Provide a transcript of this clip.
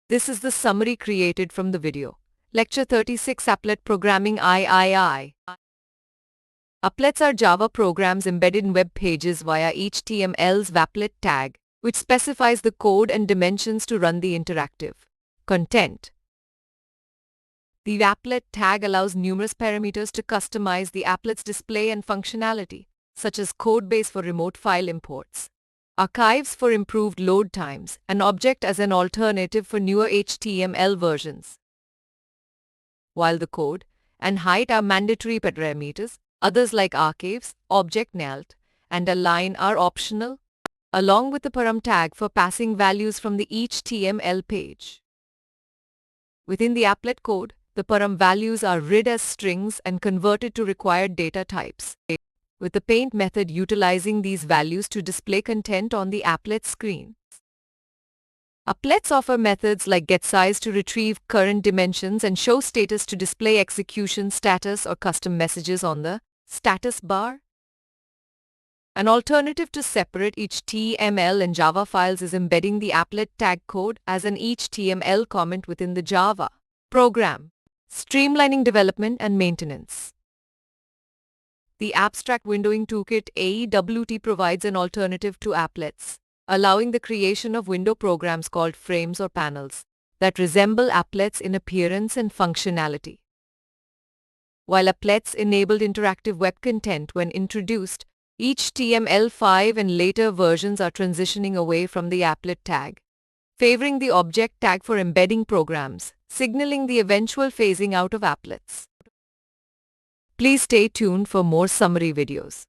This is the summary created from the video. Lecture 36 Applet Programming III. Applets are Java programs embedded in web pages via HTML's Applet tag, which specifies the code and dimensions to run the interactive content. The Applet tag allows numerous parameters to customize the applet's display and functionality, such as codebase for remote file imports, archives for improved load times, and object as an alternative for newer HTML versions. While the code and height are mandatory parameters, others like archives, object nalt, and align are optional, along with the param tag for passing values from the HTML page. Within the applet code, the param values are read as strings and converted to required data types, with the paint method utilizing these values to display content on the applet screen. Applets offer methods like getSize to retrieve current dimensions and showStatus to display execution status or custom messages on the status bar. An alternative to separate HTML and Java files is embedding the applet tag code as an HTML comment within the Java program, streamlining development and maintenance. The Abstract Windowing Toolkit (AWT) provides an alternative to applets, allowing the creation of window programs called frames or panels that resemble applets in appearance and functionality. While applets enabled interactive web content when introduced, HTML5 and later versions are transitioning away from the applet tag, favoring the object tag for embedding programs, signaling the eventual phasing out of applets. Please stay tuned for more summary videos.